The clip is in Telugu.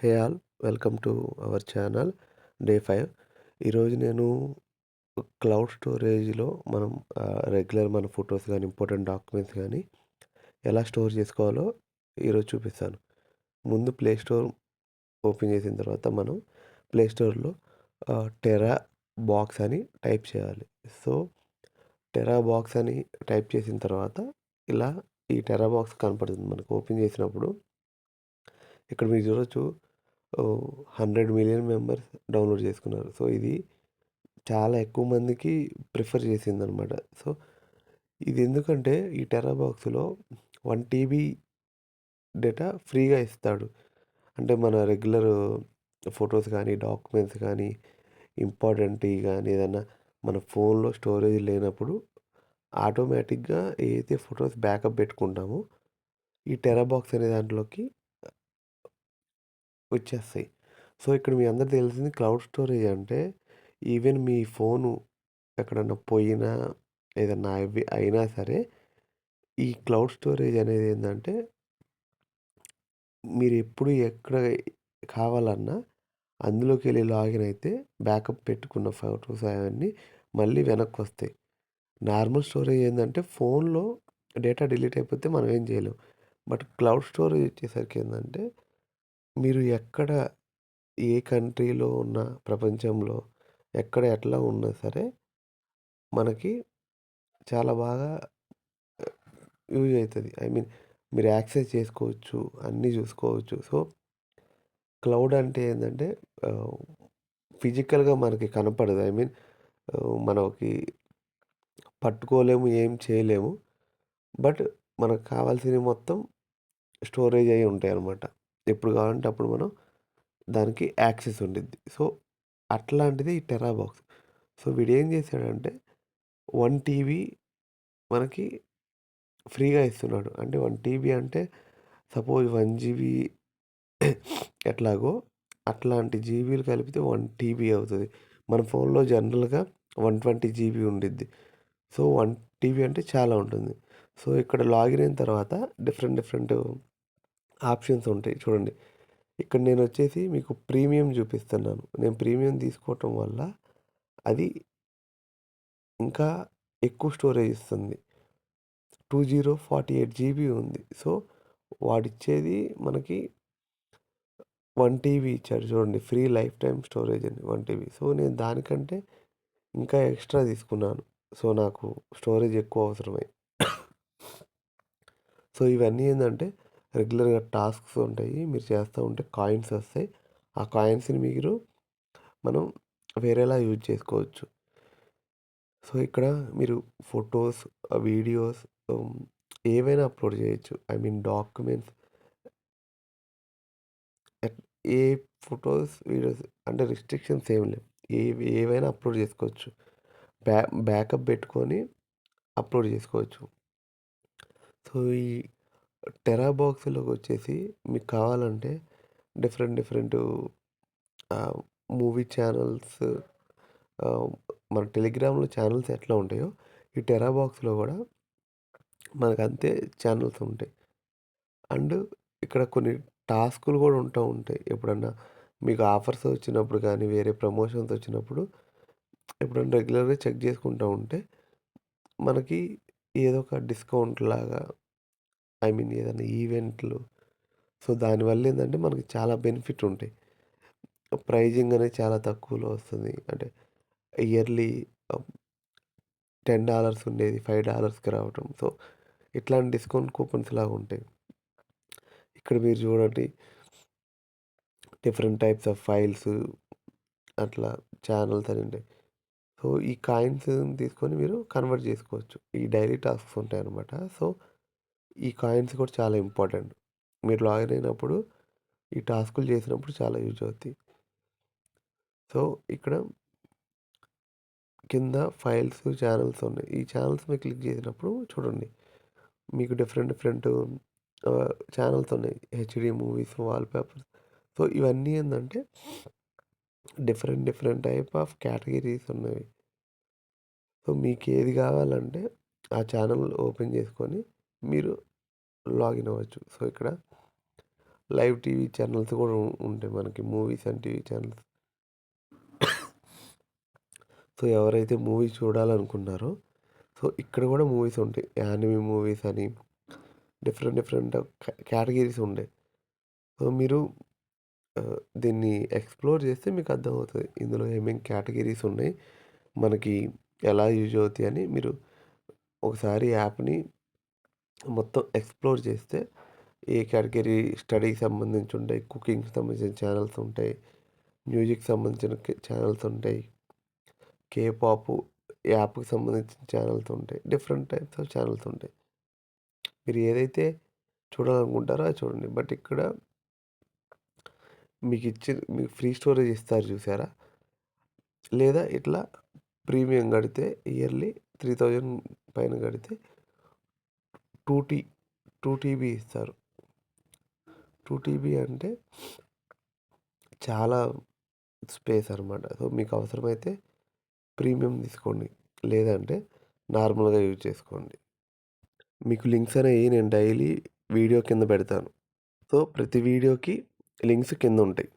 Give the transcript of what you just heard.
Hey all welcome to our channel day 5. ఈరోజు నేను క్లౌడ్ స్టోరేజ్‌లో మనం రెగ్యులర్ మన ఫోటోస్ గానీ, ఇంపార్టెంట్ డాక్యుమెంట్స్ గానీ ఎలా స్టోర్ చేసుకోవాలో ఈరోజు చూపిస్తాను. ముందు ప్లే స్టోర్ ఓపెన్ చేసిన తర్వాత మనం ప్లే స్టోర్‌లో టెరా బాక్స్ అని టైప్ చేయాలి. సో, టెరా బాక్స్ అని టైప్ చేసిన తర్వాత ఇలా ఈ టెరా బాక్స్ కనపడుతుంది మనకు ఓపెన్ చేసినప్పుడు. ఇక్కడ మీరు చూడొచ్చు 100,000,000 మెంబర్స్ డౌన్‌లోడ్ చేసుకున్నారు. సో, ఇది చాలా ఎక్కువ మందికి ప్రిఫర్ చేసిందనమాట. సో, ఇది ఎందుకంటే ఈ టెరా బాక్స్‌లో 1 టీబీ డేటా ఫ్రీగా ఇస్తాడు. అంటే మన రెగ్యులర్ ఫోటోస్ కానీ, డాక్యుమెంట్స్ కానీ, ఇంపార్టెంట్‌యి గానీ ఏదన్నా మన ఫోన్‌లో స్టోరేజ్ లేనప్పుడు ఆటోమేటిక్‌గా ఏదైతే ఫోటోస్ బ్యాకప్ పెట్టుకుంటామో ఈ టెరా బాక్స్ అనే దాంట్లోకి వచ్చేస్తాయి. సో, ఇక్కడ మీ అందరికి తెలిసింది క్లౌడ్ స్టోరేజ్ అంటే ఈవెన్ మీ ఫోను ఎక్కడన్నా పోయినా, ఏదన్నా అయినా సరే, ఈ క్లౌడ్ స్టోరేజ్ అనేది ఏందంటే, మీరెప్పుడు ఎక్కడ కావాలన్నా అందులోకెళ్ళి లాగిన్ అయితే బ్యాకప్ పెట్టుకున్న ఫోటోస్ అవన్నీ మళ్ళీ వెనక్కొస్తాయి. నార్మల్ స్టోరేజ్ ఏందంటే ఫోన్‌లో డేటా డిలీట్ అయిపోతే మనం ఏం చేయలేం. బట్ క్లౌడ్ స్టోరేజ్ వచ్చేసరికి ఏందంటే, మీరు ఎక్కడ ఏ కంట్రీలో ఉన్నా ప్రపంచంలో ఎక్కడ ఎట్లా ఉన్నా సరే మనకి చాలా బాగా యూజ్ అయితది. ఐ మీన్ మీరు యాక్సెస్ చేసుకోవచ్చు. అన్నీ చూసుకోవచ్చు. సో, క్లౌడ్ అంటే ఏందంటే ఆహ్, ఫిజికల్‌గా మనకి కనపడదు. ఐ మీన్ మనకి పట్టుకోలేము, ఏం చేయలేము. బట్ మనకు కావాల్సినవి మొత్తం స్టోరేజ్ అయ్యి ఉంటాయన్నమాట. ఎప్పుడు కావాలంటే అప్పుడు మనం దానికి యాక్సెస్ ఉండిద్ది. సో, అట్లాంటిది ఈ టెరా బాక్స్. సో, వీడేం చేశాడంటే 1 టీబీ మనకి ఫ్రీగా ఇస్తున్నాడు. అంటే 1 టీబీ అంటే సపోజ్ 1 జీబీ ఎట్లాగో అట్లాంటి జీబీలు కలిపితే 1 టీబీ అవుతది. మన ఫోన్‌లో జనరల్‌గా 120 జీబీ ఉండిద్ది. సో, 1 టీబీ అంటే చాలా ఉంటుంది. సో, ఇక్కడ లాగిన్ అయిన తర్వాత డిఫరెంట్ ఆప్షన్స్ ఉంటాయి చూడండి. ఇక్కడ నేనొచ్చేసి మీకు ప్రీమియం చూపిస్తున్నాను. నేను ప్రీమియం తీసుకోవటం వల్ల అది ఇంకా ఎక్కువ స్టోరేజ్ ఇస్తుంది. 2048 జీబీ ఉంది. సో, వాడిచ్చేది మనకి 1 టీబీ ఇచ్చాడు చూడండి. ఫ్రీ లైఫ్ టైమ్ స్టోరేజ్ అని 1 టీబీ. సో, నేను దానికంటే ఇంకా ఎక్స్‌ట్రా తీసుకున్నాను. సో, నాకు స్టోరేజ్ ఎక్కువ అవసరమై. సో, ఇవన్నీ ఏందంటే రెగ్యులర్‌గా టాస్క్స్ ఉంటాయి. మీరు చేస్తా ఉంటే కాయిన్స్ వస్తాయి. ఆ కాయిన్స్‌ని మనం వేరేలా యూజ్ చేసుకోవచ్చు. సో, ఇక్కడ మీరు ఫోటోస్, వీడియోస్ హ్మ్, ఏవైనా అప్‌లోడ్ చేయొచ్చు. I mean documents at a photos, videos అంటే రిస్ట్రిక్షన్స్ ఏమి లేవు. ఏవైనా అప్‌లోడ్ చేసుకోవచ్చు. బ్యా బ్యాకప్ పెట్టుకొని అప్‌లోడ్ చేసుకోవచ్చు. సో, ఈ టెరా బాక్స్‌లోకొచ్చేసి మీకు కావాలంటే డిఫరెంట్ ఆహ్, మూవీ ఛానల్స్ ఆహ్, మన టెలిగ్రామ్‌లో ఛానల్స్ ఎట్లా ఉంటాయో, ఈ టెరా బాక్స్‌లో గూడా మనకంతే ఛానల్స్ ఉంటాయి. అండ్ ఇక్కడ కొన్ని టాస్కులు గూడా ఉంటాయి. ఎప్పుడన్నా మీకు ఆఫర్స్ వచ్చినప్పుడు గానీ, వేరే ప్రమోషన్స్ వచ్చినప్పుడు ఎప్పుడన్నా రెగ్యులర్‌గా చెక్ చేసుకుంటా ఉంటే, మనకి ఏదో ఒక డిస్కౌంట్ లాగా ఐ మీన్ ఏదైనా ఈవెంట్లు సో, దానివల్ల ఏందంటే మనకి చాలా బెనిఫిట్ ఉంటాయి. ప్రైజింగ్ అనేది చాలా తక్కువలో వస్తుంది. అంటే ఇయర్లీ ఆహ్, $10 ఉండేది $5కి రావటం. సో, ఇట్లాంటి డిస్కౌంట్ కూపన్స్ లాగా ఉంటాయి. ఇక్కడ మీరు చూడండి డిఫరెంట్ టైప్స్ ఆఫ్ ఫైల్స్ అట్లా ఛానల్స్ అని ఉంటాయి. సో, ఈ కాయిన్స్‌ని తీసుకొని మీరు కన్వర్ట్ చేసుకోవచ్చు. ఈ డైలీ టాస్క్స్ ఉంటాయన్నమాట. సో, ఈ కాయిన్స్ కూడా చాలా ఇంపార్టెంట్. మీరు లాగిన్ అయినప్పుడు ఈ టాస్కులు చేసినప్పుడు చాలా యూజ్ అవుతాయి. సో, ఇక్కడ కింద ఫైల్స్, ఛానల్స్ ఉన్నాయి. ఈ ఛానల్స్ మీద క్లిక్ చేసినప్పుడు చూడండి. మీకు డిఫరెంట్ ఛానల్స్ ఉన్నాయి. HD movies, wallpapers. సో, ఇవన్నీ ఏందంటే డిఫరెంట్ టైప్ ఆఫ్ కేటగరీస్ ఉన్నవి. సో, మీకేది కావాలంటే ఆ ఛానల్ ఓపెన్ చేసుకొని మీరు లాగిన్ అవ్వచ్చు. సో, ఇక్కడ లైవ్ టీవీ ఛానల్స్ కూడా ఉంటాయి మనకి movies and TV channels. So, ఎవరైతే మూవీ చూడాలనుకున్నారో సో, ఇక్కడ కూడా మూవీస్ ఉంటాయి. యానిమీ మూవీస్ అని డిఫరెంట్ డిఫరెంట్ కేటగిరీస్ ఉంటాయి. సో, మీరు దీన్ని ఎక్స్‌ప్లోర్ చేస్తే మీకు అర్థమవుతది. ఇందులో ఏమేం కేటగిరీస్ ఉన్నాయి. మనకి ఎలా యూజ్ అవుతాయి అని మీరు ఒకసారి యాప్‌ని మొత్తం ఎక్స్‌ప్లోర్ చేస్తే ఏ కేటగిరీ స్టడీకి సంబంధించి ఉంటాయి, కుకింగ్‌కి సంబంధించిన ఛానెల్స్ ఉంటాయి, మ్యూజిక్‌కి సంబంధించిన ఛానెల్స్ ఉంటాయి, పాప్ యాప్‌కి సంబంధించిన ఛానెల్స్ ఉంటాయి. డిఫరెంట్ టైప్స్ ఆఫ్ ఛానెల్స్ ఉంటాయి. మీరు ఏదైతే చూడాలనుకుంటారో అది చూడండి. బట్ ఇక్కడ మీకు ఫ్రీ స్టోరేజ్ ఇస్తారు చూసారా? లేదా ఇట్లా ప్రీమియం కడితే ఇయర్లీ 3000 పైన కడితే 2 టీ 2 టీబీ ఇస్తారు. 2 టీబీ అంటే చాలా స్పేస్ అనమాట. సో, మీకు అవసరమైతే ప్రీమియం తీసుకోండి. లేదంటే నార్మల్‌గా యూజ్ చేసుకోండి. మీకు లింక్స్ అనేవి నేను డైలీ వీడియో కింద పెడతాను. సో, ప్రతి వీడియోకి లింక్స్ కింద ఉంటాయి.